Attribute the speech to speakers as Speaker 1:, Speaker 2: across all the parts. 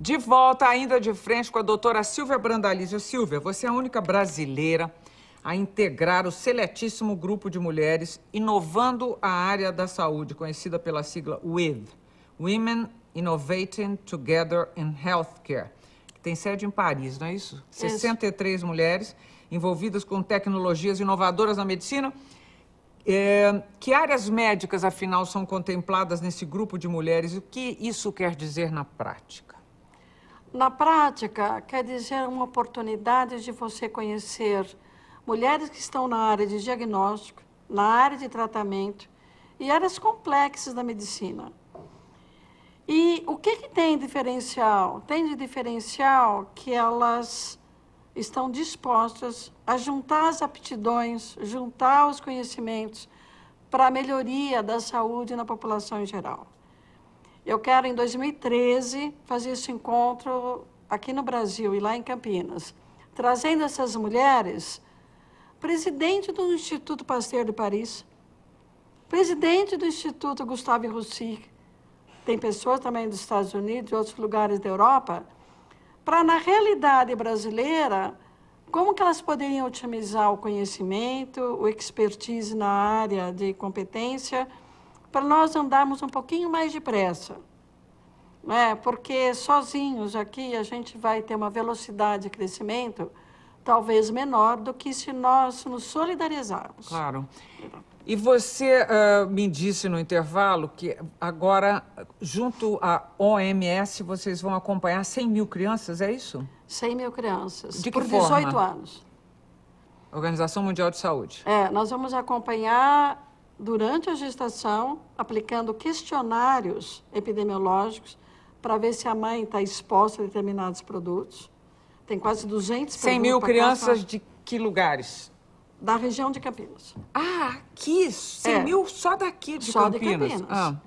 Speaker 1: De volta, ainda de frente com a doutora Silvia Brandalize. Silvia, você é a única brasileira a integrar o seletíssimo grupo de mulheres inovando a área da saúde, conhecida pela sigla WITH, Women Innovating Together in Healthcare, que tem sede em Paris, não é isso? 63 mulheres envolvidas com tecnologias inovadoras na medicina. Que áreas médicas, afinal, são contempladas nesse grupo de mulheres e o que isso quer dizer na prática?
Speaker 2: Na prática, quer dizer uma oportunidade de você conhecer mulheres que estão na área de diagnóstico, na área de tratamento e áreas complexas da medicina. E o que tem diferencial? Tem de diferencial que elas estão dispostas a juntar as aptidões, juntar os conhecimentos para a melhoria da saúde na população em geral. Eu quero, em 2013, fazer esse encontro aqui no Brasil e lá em Campinas, trazendo essas mulheres, presidente do Instituto Pasteur de Paris, presidente do Instituto Gustave Roussy, tem pessoas também dos Estados Unidos e outros lugares da Europa, para, na realidade brasileira, como que elas poderiam otimizar o conhecimento, o expertise na área de competência, para nós andarmos um pouquinho mais depressa. Porque sozinhos aqui a gente vai ter uma velocidade de crescimento talvez menor do que se nós nos solidarizarmos.
Speaker 1: Claro. E você me disse no intervalo que agora, junto à OMS, vocês vão acompanhar 100 mil crianças, é isso?
Speaker 2: 100 mil crianças,
Speaker 1: de que
Speaker 2: por
Speaker 1: forma?
Speaker 2: 18 anos.
Speaker 1: Organização Mundial de Saúde.
Speaker 2: Nós vamos acompanhar durante a gestação, aplicando questionários epidemiológicos para ver se a mãe está exposta a determinados produtos. Tem quase 200 produtos.
Speaker 1: 100 mil crianças de que lugares?
Speaker 2: Da região de Campinas.
Speaker 1: Ah, aqui? 100 mil só daqui de Campinas?
Speaker 2: Só de Campinas.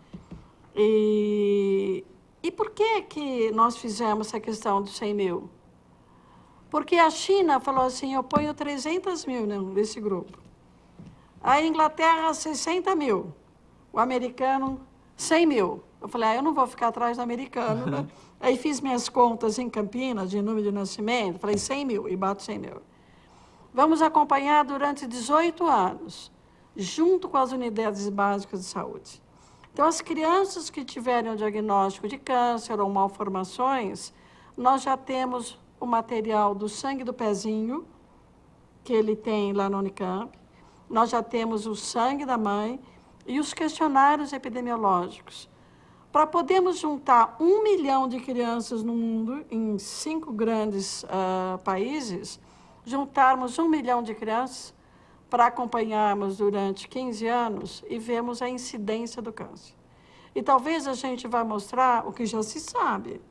Speaker 2: E por que nós fizemos essa questão dos 100 mil? Porque a China falou assim, eu ponho 300 mil nesse grupo. A Inglaterra, 60 mil. O americano, 100 mil. Eu falei, eu não vou ficar atrás do americano, né? Aí fiz minhas contas em Campinas, de número de nascimento, falei 100 mil, e bato 100 mil. Vamos acompanhar durante 18 anos, junto com as unidades básicas de saúde. Então, as crianças que tiverem o diagnóstico de câncer ou malformações, nós já temos o material do sangue do pezinho, que ele tem lá no Unicamp, nós já temos o sangue da mãe e os questionários epidemiológicos. Para podermos juntar 1 milhão de crianças no mundo, em 5 grandes países, juntarmos 1 milhão de crianças para acompanharmos durante 15 anos e vermos a incidência do câncer. E talvez a gente vá mostrar o que já se sabe,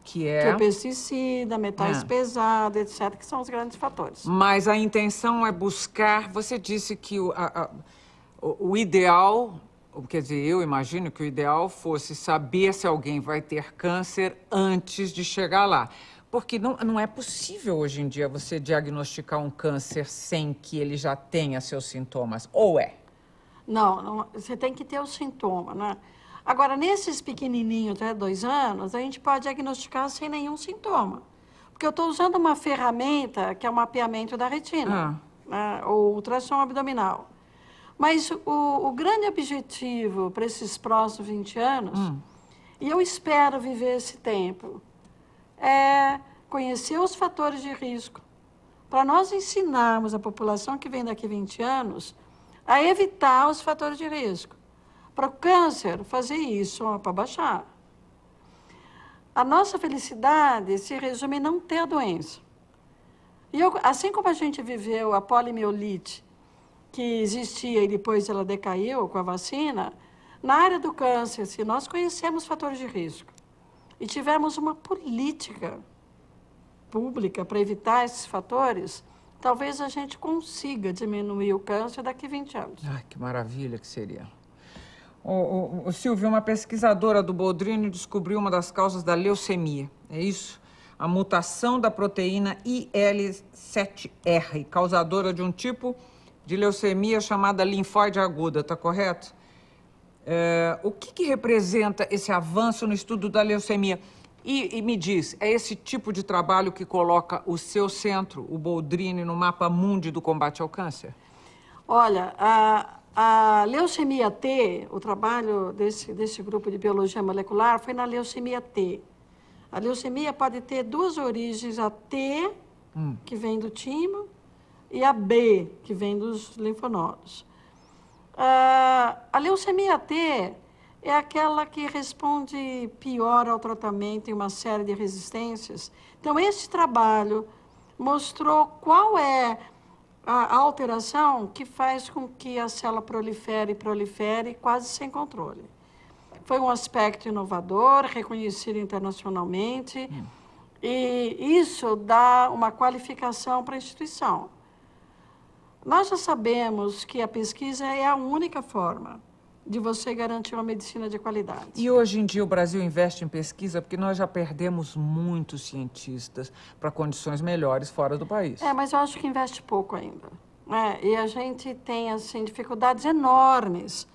Speaker 2: que é o pesticida, metais pesados, etc., que são os grandes fatores.
Speaker 1: Mas a intenção é buscar, você disse que o ideal, quer dizer, eu imagino que o ideal fosse saber se alguém vai ter câncer antes de chegar lá. Porque não é possível hoje em dia você diagnosticar um câncer sem que ele já tenha seus sintomas, ou é?
Speaker 2: Não, você tem que ter o sintoma, né? Agora, nesses pequenininhos, até 2 anos, a gente pode diagnosticar sem nenhum sintoma. Porque eu estou usando uma ferramenta que é o mapeamento da retina, né? O ultrassom abdominal. Mas o grande objetivo para esses próximos 20 anos, e eu espero viver esse tempo, é conhecer os fatores de risco, para nós ensinarmos a população que vem daqui a 20 anos a evitar os fatores de risco. Para o câncer, fazer isso para baixar. A nossa felicidade se resume em não ter a doença. E assim como a gente viveu a polimielite, que existia e depois ela decaiu com a vacina, na área do câncer, se nós conhecemos fatores de risco e tivermos uma política pública para evitar esses fatores, talvez a gente consiga diminuir o câncer daqui a 20 anos.
Speaker 1: Ai, que maravilha que seria. Silvia, uma pesquisadora do Boldrini descobriu uma das causas da leucemia, é isso? A mutação da proteína IL-7R, causadora de um tipo de leucemia chamada linfóide aguda, tá correto? O que representa esse avanço no estudo da leucemia? E me diz, é esse tipo de trabalho que coloca o seu centro, o Boldrini, no mapa mundi do combate ao câncer?
Speaker 2: Olha, a leucemia T, o trabalho desse grupo de biologia molecular foi na leucemia T. A leucemia pode ter duas origens, a T, que vem do timo, e a B, que vem dos linfonodos. A leucemia T é aquela que responde pior ao tratamento em uma série de resistências. Então, esse trabalho mostrou qual é a alteração que faz com que a célula prolifere quase sem controle. Foi um aspecto inovador, reconhecido internacionalmente, e isso dá uma qualificação para a instituição. Nós já sabemos que a pesquisa é a única forma de você garantir uma medicina de qualidade.
Speaker 1: E hoje em dia o Brasil investe em pesquisa porque nós já perdemos muitos cientistas para condições melhores fora do país.
Speaker 2: Mas eu acho que investe pouco ainda. E a gente tem, assim, dificuldades enormes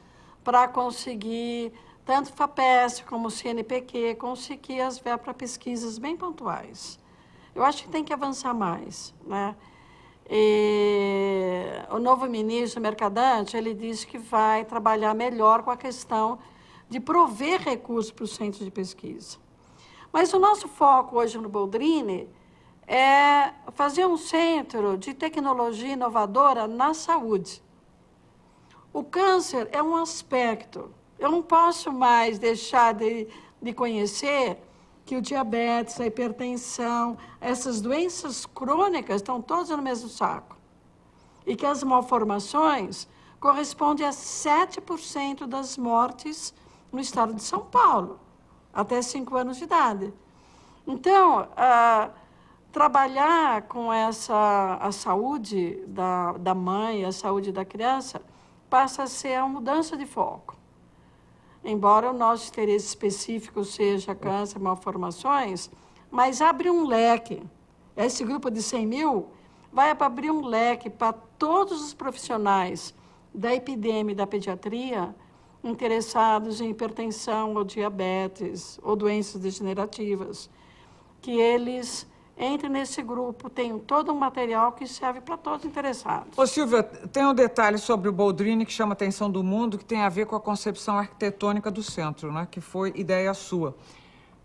Speaker 2: para conseguir, tanto FAPESP como o CNPq, conseguir as verbas para pesquisas bem pontuais. Eu acho que tem que avançar mais, né? E o novo ministro Mercadante, ele disse que vai trabalhar melhor com a questão de prover recursos para os centros de pesquisa. Mas o nosso foco hoje no Boldrini é fazer um centro de tecnologia inovadora na saúde. O câncer é um aspecto. Eu não posso mais deixar de conhecer que o diabetes, a hipertensão, essas doenças crônicas estão todas no mesmo saco. E que as malformações correspondem a 7% das mortes no estado de São Paulo, até 5 anos de idade. Então, trabalhar com a saúde da mãe, a saúde da criança, passa a ser a mudança de foco. Embora o nosso interesse específico seja câncer, malformações, mas abre um leque. Esse grupo de 100 mil vai abrir um leque para todos os profissionais da epidemia e da pediatria interessados em hipertensão ou diabetes ou doenças degenerativas, que eles entrem nesse grupo, tem todo um material que serve para todos interessados.
Speaker 1: Ô, Silvia, tem um detalhe sobre o Boldrini que chama a atenção do mundo, que tem a ver com a concepção arquitetônica do centro, né? Que foi ideia sua.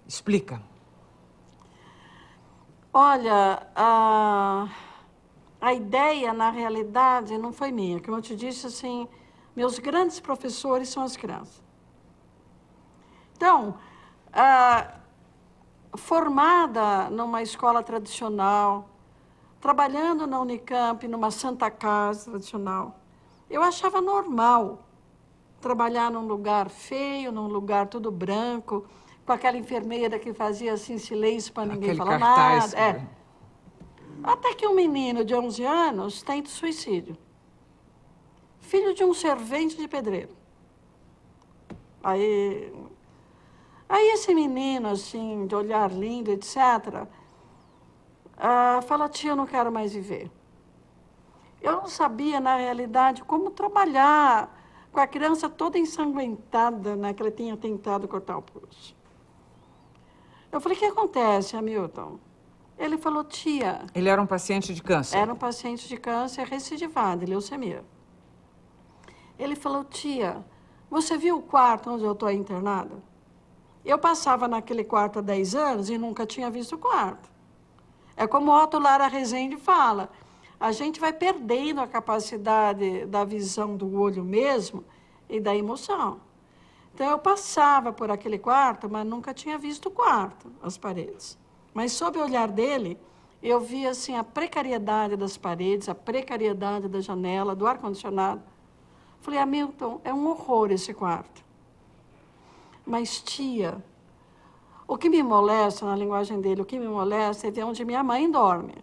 Speaker 1: Explica.
Speaker 2: Olha, a ideia, na realidade, não foi minha. Como eu te disse, assim, meus grandes professores são as crianças. Então, formada numa escola tradicional, trabalhando na Unicamp, numa Santa Casa tradicional, eu achava normal trabalhar num lugar feio, num lugar tudo branco, com aquela enfermeira que fazia assim silêncio para ninguém falar nada. Até que um menino de 11 anos tenta suicídio. Filho de um servente de pedreiro. Aí esse menino, assim, de olhar lindo, etc., fala, tia, eu não quero mais viver. Eu não sabia, na realidade, como trabalhar com a criança toda ensanguentada, né, que ele tinha tentado cortar o pulso. Eu falei, o que acontece, Hamilton? Ele falou, tia...
Speaker 1: Ele era um paciente de câncer?
Speaker 2: Era um paciente de câncer recidivado, leucemia. Ele falou, tia, você viu o quarto onde eu estou internada? Eu passava naquele quarto há 10 anos e nunca tinha visto o quarto. É como o Otto Lara Rezende fala, a gente vai perdendo a capacidade da visão do olho mesmo e da emoção. Então, eu passava por aquele quarto, mas nunca tinha visto o quarto, as paredes. Mas, sob o olhar dele, eu via assim, a precariedade das paredes, a precariedade da janela, do ar-condicionado. Falei, Hamilton, é um horror esse quarto. Mas, tia, o que me molesta, na linguagem dele, o que me molesta é ver onde minha mãe dorme.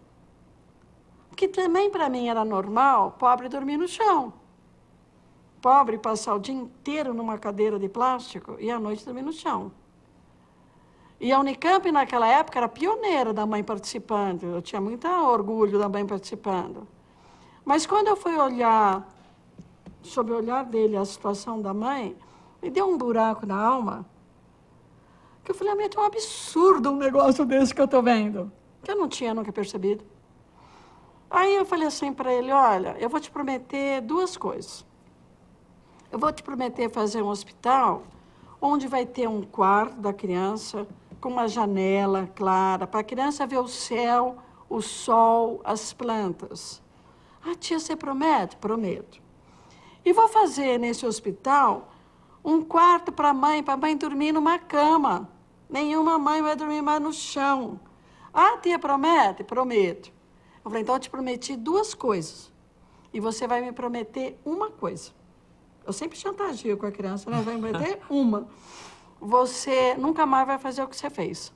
Speaker 2: Porque também, para mim, era normal pobre dormir no chão. Pobre passar o dia inteiro numa cadeira de plástico e à noite dormir no chão. E a Unicamp, naquela época, era pioneira da mãe participando. Eu tinha muito orgulho da mãe participando. Mas quando eu fui olhar, sob o olhar dele, a situação da mãe, me deu um buraco na alma, Que eu falei, é um absurdo um negócio desse que eu estou vendo. Que eu não tinha nunca percebido. Aí eu falei assim para ele, olha, eu vou te prometer duas coisas. Eu vou te prometer fazer um hospital onde vai ter um quarto da criança, com uma janela clara, para a criança ver o céu, o sol, as plantas. Ah, tia, você promete? Prometo. E vou fazer nesse hospital um quarto para a mãe dormir numa cama. Nenhuma mãe vai dormir mais no chão. Ah, tia, promete? Prometo. Eu falei, então eu te prometi duas coisas. E você vai me prometer uma coisa. Eu sempre chantagio com a criança, né? Vai me prometer uma. Você nunca mais vai fazer o que você fez.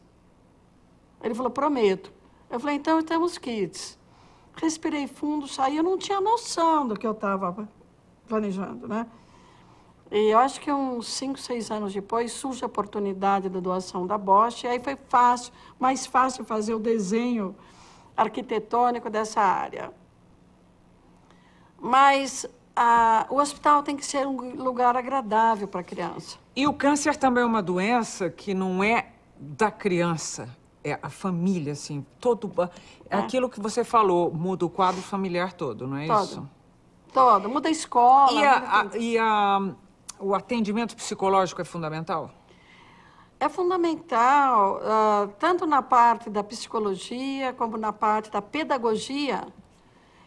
Speaker 2: Ele falou, prometo. Eu falei, então temos kits. Respirei fundo, saí, eu não tinha noção do que eu estava planejando, né? E eu acho que uns 5, 6 anos depois surge a oportunidade da doação da Bosch, e aí foi fácil, mais fácil fazer o desenho arquitetônico dessa área. Mas o hospital tem que ser um lugar agradável para a criança.
Speaker 1: E o câncer também é uma doença que não é da criança, é a família, assim, todo... Aquilo que você falou, muda o quadro familiar todo, não é isso?
Speaker 2: Todo, muda a escola.
Speaker 1: O atendimento psicológico é fundamental?
Speaker 2: É fundamental, tanto na parte da psicologia, como na parte da pedagogia.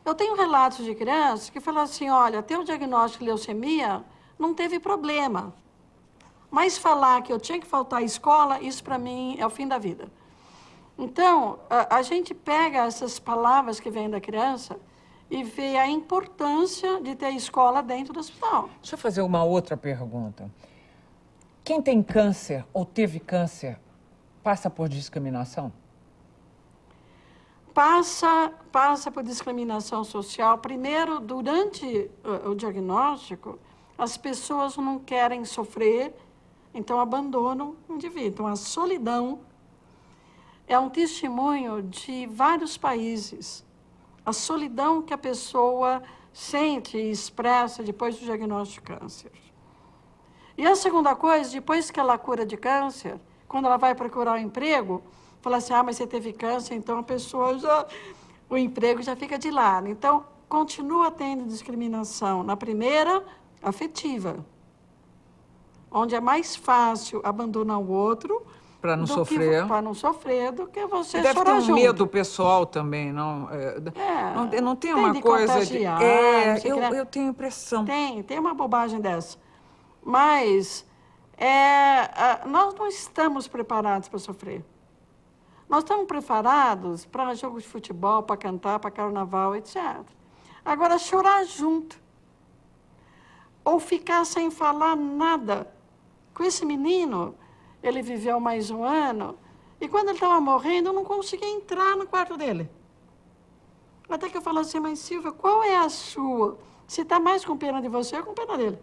Speaker 2: Eu tenho relatos de crianças que falam assim, olha, ter o diagnóstico de leucemia não teve problema. Mas falar que eu tinha que faltar à escola, isso para mim é o fim da vida. Então, a gente pega essas palavras que vêm da criança e vê a importância de ter escola dentro do hospital.
Speaker 1: Deixa eu fazer uma outra pergunta. Quem tem câncer ou teve câncer passa por discriminação?
Speaker 2: Passa por discriminação social. Primeiro, durante o diagnóstico, as pessoas não querem sofrer, então abandonam o indivíduo. Então, a solidão é um testemunho de vários países. A solidão que a pessoa sente e expressa depois do diagnóstico de câncer. E a segunda coisa, depois que ela cura de câncer, quando ela vai procurar um emprego, fala assim, mas você teve câncer, então a pessoa o emprego já fica de lado. Então, continua tendo discriminação. Na primeira, afetiva, onde é mais fácil abandonar o outro
Speaker 1: para não sofrer.
Speaker 2: Para não sofrer do que você
Speaker 1: e deve
Speaker 2: chorar
Speaker 1: ter um medo pessoal também, não? Não tem uma coisa de... eu tenho impressão.
Speaker 2: Tem uma bobagem dessa. Mas nós não estamos preparados para sofrer. Nós estamos preparados para jogo de futebol, para cantar, para carnaval, etc. Agora, chorar junto, ou ficar sem falar nada. Com esse menino, ele viveu mais um ano, e quando ele estava morrendo, eu não conseguia entrar no quarto dele. Até que eu falo assim, mas Silvia, qual é a sua? Se está mais com pena de você ou com pena dele?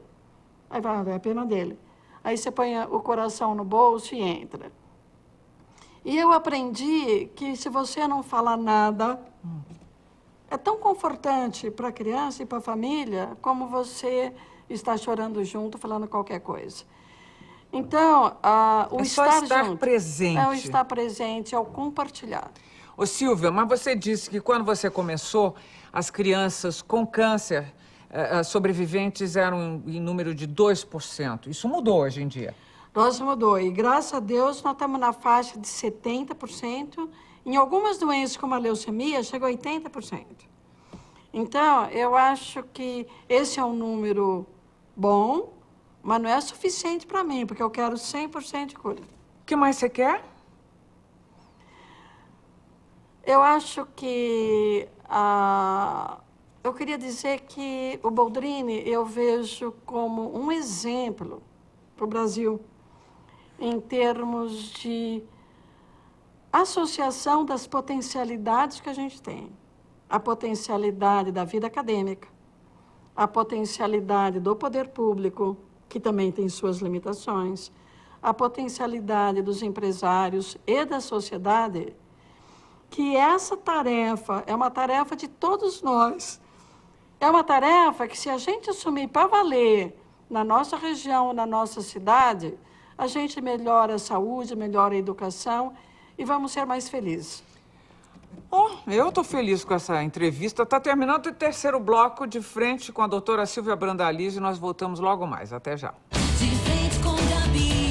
Speaker 2: Aí vai, é pena dele. Aí você põe o coração no bolso e entra. E eu aprendi que se você não falar nada, é tão confortante para a criança e para a família como você está chorando junto, falando qualquer coisa. Então, o estar junto,
Speaker 1: presente.
Speaker 2: É o estar presente, é o compartilhar.
Speaker 1: Ô Silvia, mas você disse que quando você começou, as crianças com câncer sobreviventes eram em número de 2%. Isso mudou hoje em dia?
Speaker 2: Nossa, mudou. E graças a Deus nós estamos na faixa de 70%. Em algumas doenças, como a leucemia, chega a 80%. Então, eu acho que esse é um número bom, mas não é suficiente para mim, porque eu quero 100% de cura.
Speaker 1: O que mais você quer?
Speaker 2: Eu acho que... eu queria dizer que o Boldrini eu vejo como um exemplo para o Brasil, em termos de associação das potencialidades que a gente tem. A potencialidade da vida acadêmica, a potencialidade do poder público, que também tem suas limitações, a potencialidade dos empresários e da sociedade, que essa tarefa é uma tarefa de todos nós. É uma tarefa que, se a gente assumir para valer na nossa região, na nossa cidade, a gente melhora a saúde, melhora a educação e vamos ser mais felizes.
Speaker 1: Oh, eu estou feliz com essa entrevista. Está terminando o terceiro bloco de frente com a doutora Silvia Brandalize e nós voltamos logo mais. Até já.
Speaker 3: De frente com Gabi.